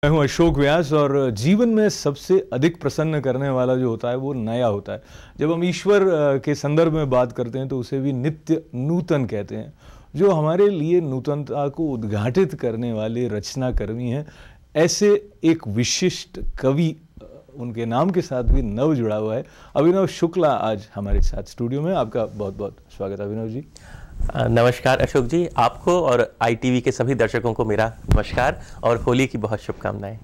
मैं हूं अशोक व्यास और जीवन में सबसे अधिक प्रसन्न करने वाला जो होता है वो नया होता है। जब हम ईश्वर के संदर्भ में बात करते हैं तो उसे भी नित्य नूतन कहते हैं। जो हमारे लिए नूतनता को उद्घाटित करने वाले रचनाकर्मी हैं, ऐसे एक विशिष्ट कवि, उनके नाम के साथ भी नव जुड़ा हुआ है। अभिनव शुक्ला आज हमारे साथ स्टूडियो में। आपका बहुत बहुत स्वागत है अभिनव जी। नमस्कार अशोक जी, आपको और ITV के सभी दर्शकों को मेरा नमस्कार और होली की बहुत शुभकामनाएं।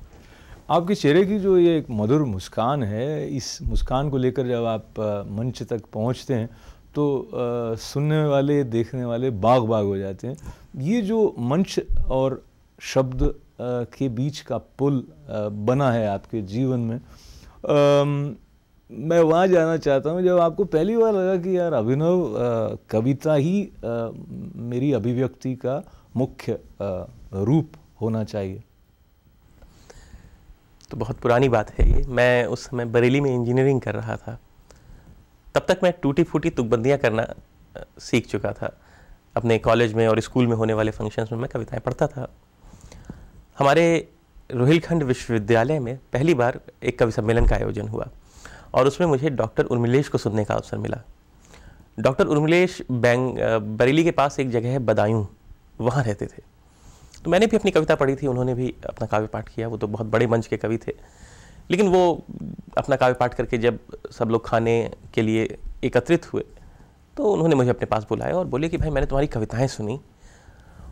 आपके चेहरे की जो ये एक मधुर मुस्कान है, इस मुस्कान को लेकर जब आप मंच तक पहुंचते हैं तो सुनने वाले, देखने वाले बाग बाग हो जाते हैं। ये जो मंच और शब्द के बीच का पुल बना है आपके जीवन में, मैं वहाँ जाना चाहता हूँ जब आपको पहली बार लगा कि यार अभिनव, कविता ही मेरी अभिव्यक्ति का मुख्य रूप होना चाहिए। तो बहुत पुरानी बात है ये। मैं उस समय बरेली में इंजीनियरिंग कर रहा था। तब तक मैं टूटी फूटी तुकबंदियाँ करना सीख चुका था। अपने कॉलेज में और स्कूल में होने वाले फंक्शंस में मैं कविताएं पढ़ता था। हमारे रोहिलखंड विश्वविद्यालय में पहली बार एक कवि सम्मेलन का आयोजन हुआ और उसमें मुझे डॉक्टर उर्मिलेश को सुनने का अवसर मिला। डॉक्टर उर्मिलेश बरेली के पास एक जगह है बदायूं, वहाँ रहते थे। तो मैंने भी अपनी कविता पढ़ी थी, उन्होंने भी अपना काव्य पाठ किया। वो तो बहुत बड़े मंच के कवि थे, लेकिन वो अपना काव्य पाठ करके जब सब लोग खाने के लिए एकत्रित हुए तो उन्होंने मुझे अपने पास बुलाया और बोले कि भाई, मैंने तुम्हारी कविताएँ सुनी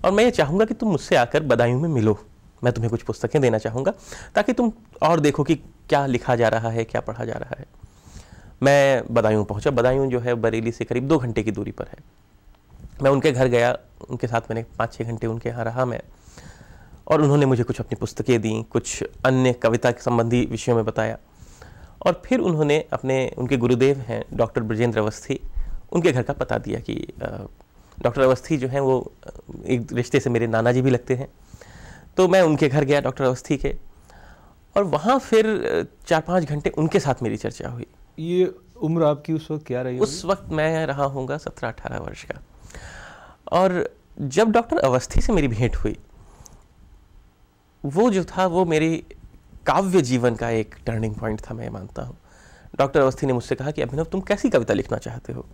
और मैं ये चाहूँगा कि तुम मुझसे आकर बदायूं में मिलो। मैं तुम्हें कुछ पुस्तकें देना चाहूँगा ताकि तुम और देखो कि क्या लिखा जा रहा है, क्या पढ़ा जा रहा है। मैं बदायूं पहुँचा। बदायूं जो है बरेली से करीब 2 घंटे की दूरी पर है। मैं उनके घर गया, उनके साथ मैंने 5-6 घंटे उनके यहाँ रहा मैं, और उन्होंने मुझे कुछ अपनी पुस्तकें दी, कुछ अन्य कविता के संबंधी विषयों में बताया। और फिर उन्होंने उनके गुरुदेव हैं डॉक्टर ब्रजेंद्र अवस्थी, उनके घर का पता दिया कि डॉक्टर अवस्थी जो हैं वो एक रिश्ते से मेरे नाना जी भी लगते हैं। तो मैं उनके घर गया, डॉक्टर अवस्थी के, और वहाँ फिर 4-5 घंटे उनके साथ मेरी चर्चा हुई। ये उम्र आपकी उस वक्त क्या रही? उस वक्त मैं रहा होऊंगा 17-18 वर्ष का। और जब डॉक्टर अवस्थी से मेरी भेंट हुई, वो जो था वो मेरे काव्य जीवन का एक टर्निंग पॉइंट था, मैं मानता हूँ। डॉक्टर अवस्थी ने मुझसे कहा कि अभिनव, तुम कैसी कविता लिखना चाहते हो?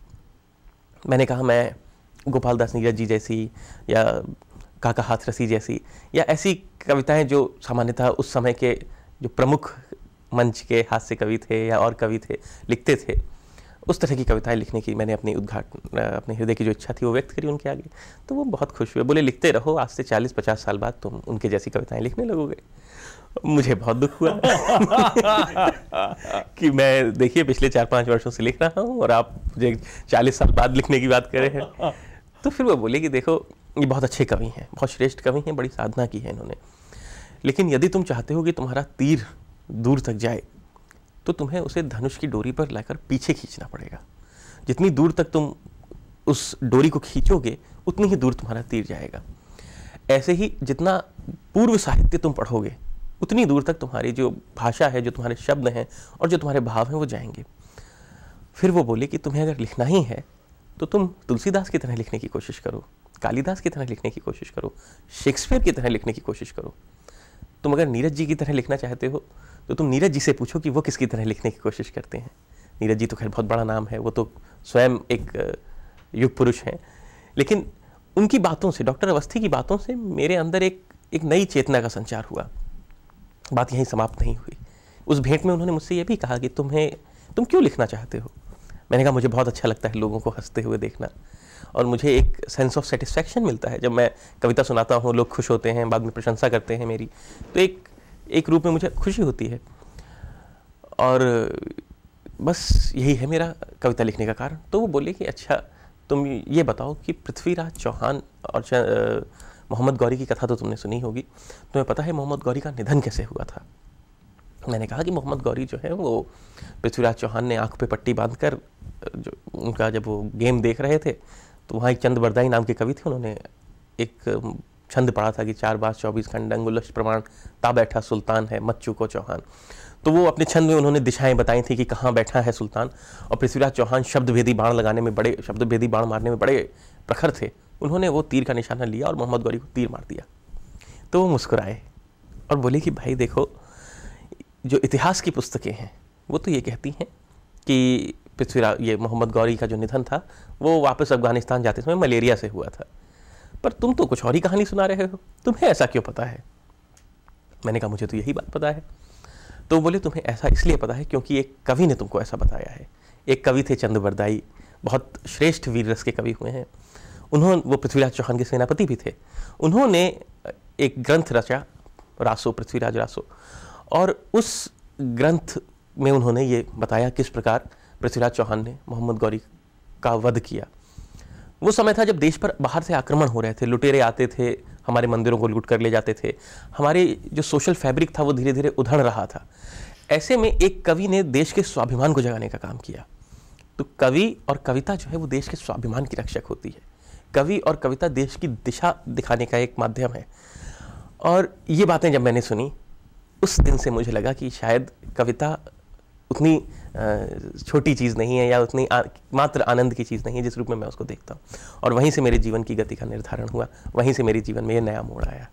मैंने कहा मैं गोपाल दास नीरज जी जैसी, या काका हाथरसी जैसी, या ऐसी कविताएं जो सामान्यतः उस समय के जो प्रमुख मंच के हास्य कवि थे या और कवि थे लिखते थे, उस तरह की कविताएं लिखने की मैंने अपने हृदय की जो इच्छा थी वो व्यक्त करी उनके आगे। तो वो बहुत खुश हुए, बोले लिखते रहो, आज से 40-50 साल बाद तुम उनके जैसी कविताएं लिखने लगोगे। मुझे बहुत दुख हुआ कि मैं, देखिए, पिछले 4-5 वर्षों से लिख रहा हूँ और आप मुझे 40 साल बाद लिखने की बात कर रहे हैं। तो फिर वो बोले कि देखो, ये बहुत अच्छे कवि हैं, बहुत श्रेष्ठ कवि हैं, बड़ी साधना की है इन्होंने, लेकिन यदि तुम चाहते हो कि तुम्हारा तीर दूर तक जाए तो तुम्हें उसे धनुष की डोरी पर लाकर पीछे खींचना पड़ेगा। जितनी दूर तक तुम उस डोरी को खींचोगे उतनी ही दूर तुम्हारा तीर जाएगा। ऐसे ही जितना पूर्व साहित्य तुम पढ़ोगे उतनी दूर तक तुम्हारी जो भाषा है, जो तुम्हारे शब्द हैं और जो तुम्हारे भाव हैं वो जाएंगे। फिर वो बोले कि तुम्हें अगर लिखना ही है तो तुम तुलसीदास की तरह लिखने की कोशिश करो, कालिदास की तरह लिखने की कोशिश करो, शेक्सपियर की तरह लिखने की कोशिश करो। तुम अगर नीरज जी की तरह लिखना चाहते हो तो तुम नीरज जी से पूछो कि वो किसकी तरह लिखने की कोशिश करते हैं। नीरज जी तो खैर बहुत बड़ा नाम है, वो तो स्वयं एक युग पुरुष हैं, लेकिन उनकी बातों से, डॉक्टर अवस्थी की बातों से मेरे अंदर एक नई चेतना का संचार हुआ। बात यहीं समाप्त नहीं हुई। उस भेंट में उन्होंने मुझसे ये भी कहा कि तुम क्यों लिखना चाहते हो? मैंने कहा मुझे बहुत अच्छा लगता है लोगों को हंसते हुए देखना, और मुझे एक सेंस ऑफ सेटिस्फैक्शन मिलता है जब मैं कविता सुनाता हूँ, लोग खुश होते हैं, बाद में प्रशंसा करते हैं मेरी, तो एक रूप में मुझे खुशी होती है। और बस यही है मेरा कविता लिखने का कारण। तो वो बोले कि अच्छा, तुम ये बताओ कि पृथ्वीराज चौहान और मोहम्मद गौरी की कथा तो तुमने सुनी होगी, तुम्हें पता है मोहम्मद गौरी का निधन कैसे हुआ था? मैंने कहा कि मोहम्मद गौरी जो है वो पृथ्वीराज चौहान ने आंख पे पट्टी बांधकर, जो उनका जब वो गेम देख रहे थे तो वहाँ एक चंद बरदाई नाम के कवि थे, उन्होंने एक छंद पढ़ा था कि 4 बार 24 खंड अंगुलश प्रमाण ता बैठा सुल्तान है मत चूको चौहान। तो वो अपने छंद में उन्होंने दिशाएं बताई थी कि कहाँ बैठा है सुल्तान, और पृथ्वीराज चौहान शब्दभेदी बाण मारने में बड़े प्रखर थे। उन्होंने वो तीर का निशाना लिया और मोहम्मद गौरी को तीर मार दिया। तो वो मुस्कुराए और बोले कि भाई देखो, जो इतिहास की पुस्तकें हैं वो तो ये कहती हैं कि पृथ्वीराज, ये मोहम्मद गौरी का जो निधन था वो वापस अफगानिस्तान जाते समय मलेरिया से हुआ था, पर तुम तो कुछ और ही कहानी सुना रहे हो, तुम्हें ऐसा क्यों पता है? मैंने कहा मुझे तो यही बात पता है। तो बोले तुम्हें ऐसा इसलिए पता है क्योंकि एक कवि ने तुमको ऐसा बताया है। एक कवि थे चंद्रबरदाई, बहुत श्रेष्ठ वीर रस के कवि हुए हैं। उन्होंने, वो पृथ्वीराज चौहान के सेनापति भी थे, उन्होंने एक ग्रंथ रचा, रासो, पृथ्वीराज रासो, और उस ग्रंथ में उन्होंने ये बताया किस प्रकार पृथ्वीराज चौहान ने मोहम्मद गौरी का वध किया। वो समय था जब देश पर बाहर से आक्रमण हो रहे थे, लुटेरे आते थे, हमारे मंदिरों को लूट कर ले जाते थे, हमारे जो सोशल फैब्रिक था वो धीरे धीरे उधड़ रहा था। ऐसे में एक कवि ने देश के स्वाभिमान को जगाने का काम किया। तो कवि और कविता जो है वो देश के स्वाभिमान की रक्षक होती है। कवि और कविता देश की दिशा दिखाने का एक माध्यम है। और ये बातें जब मैंने सुनी, उस दिन से मुझे लगा कि शायद कविता उतनी छोटी चीज़ नहीं है, या उतनी मात्र आनंद की चीज़ नहीं है जिस रूप में मैं उसको देखता हूँ। और वहीं से मेरे जीवन की गति का निर्धारण हुआ, वहीं से मेरे जीवन में ये नया मोड़ आया।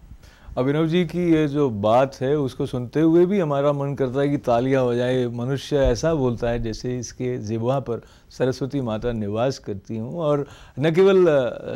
अभिनव जी की ये जो बात है उसको सुनते हुए भी हमारा मन करता है कि तालियां हो जाए। मनुष्य ऐसा बोलता है जैसे इसके ज़िह्वा पर सरस्वती माता निवास करती हूँ। और न केवल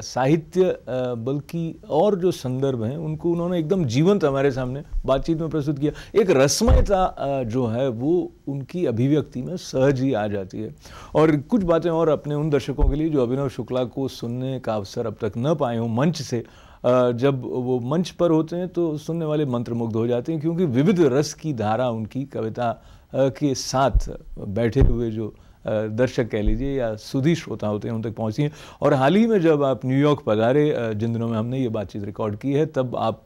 साहित्य बल्कि और जो संदर्भ हैं उनको उन्होंने एकदम जीवंत हमारे सामने बातचीत में प्रस्तुत किया। एक रसमयता जो है वो उनकी अभिव्यक्ति में सहज ही आ जाती है। और कुछ बातें और अपने उन दर्शकों के लिए जो अभिनव शुक्ला को सुनने का अवसर अब तक न पाए हों मंच से, जब वो मंच पर होते हैं तो सुनने वाले मंत्रमुग्ध हो जाते हैं, क्योंकि विविध रस की धारा उनकी कविता के साथ बैठे हुए जो दर्शक कह लीजिए या सुधी श्रोता होते हैं उन तक पहुंची हैं। और हाल ही में जब आप न्यूयॉर्क पधारे, जिन दिनों में हमने ये बातचीत रिकॉर्ड की है, तब आप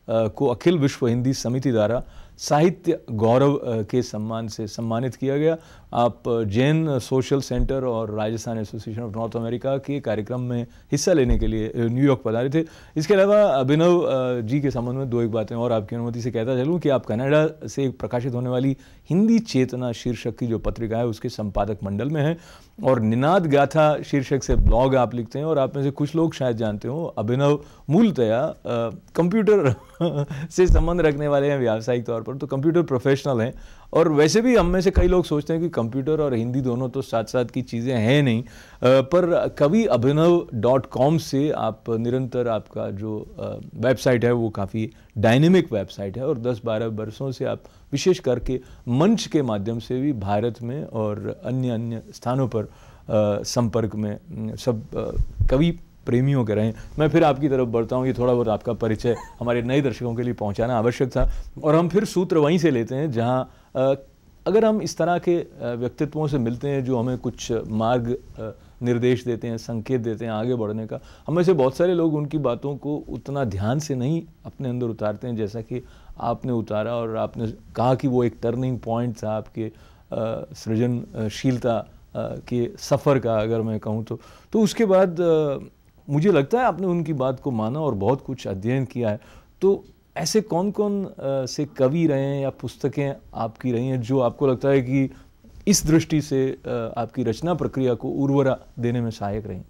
को अखिल विश्व हिंदी समिति द्वारा साहित्य गौरव के सम्मान से सम्मानित किया गया। आप जैन सोशल सेंटर और Rajasthan association of north America के कार्यक्रम में हिस्सा लेने के लिए न्यूयॉर्क पधारे थे। इसके अलावा अभिनव जी के संबंध में दो एक बातें और आपकी अनुमति से कहता चलूँ कि आप कनाडा से प्रकाशित होने वाली हिंदी चेतना शीर्षक की जो पत्रिका है उसके संपादक मंडल में हैं, और निनाद गाथा शीर्षक से ब्लॉग आप लिखते हैं। और आप में से कुछ लोग शायद जानते हो, अभिनव मूलतया कंप्यूटर से संबंध रखने वाले हैं व्यावसायिक तौर पर, तो कंप्यूटर प्रोफेशनल हैं। और वैसे भी हम में से कई लोग सोचते हैं कि कंप्यूटर और हिंदी दोनों तो साथ साथ की चीज़ें हैं नहीं, पर kaviabhinav.com से आप निरंतर, आपका जो वेबसाइट है वो काफ़ी डायनेमिक वेबसाइट है, और 10-12 वर्षों से आप विशेष करके मंच के माध्यम से भी भारत में और अन्य स्थानों पर संपर्क में सब कवि प्रेमियों के रहें। मैं फिर आपकी तरफ बढ़ता हूँ, ये थोड़ा बहुत आपका परिचय हमारे नए दर्शकों के लिए पहुँचाना आवश्यक था। और हम फिर सूत्र वहीं से लेते हैं जहाँ अगर हम इस तरह के व्यक्तित्वों से मिलते हैं जो हमें कुछ मार्ग निर्देश देते हैं, संकेत देते हैं आगे बढ़ने का, हमें से बहुत सारे लोग उनकी बातों को उतना ध्यान से नहीं अपने अंदर उतारते हैं जैसा कि आपने उतारा। और आपने कहा कि वो एक टर्निंग पॉइंट था आपके सृजनशीलता के सफ़र का, अगर मैं कहूँ तो उसके बाद मुझे लगता है आपने उनकी बात को माना और बहुत कुछ अध्ययन किया है। तो ऐसे कौन कौन से कवि रहे हैं या पुस्तकें आपकी रही हैं जो आपको लगता है कि इस दृष्टि से आपकी रचना प्रक्रिया को उर्वरा देने में सहायक रही?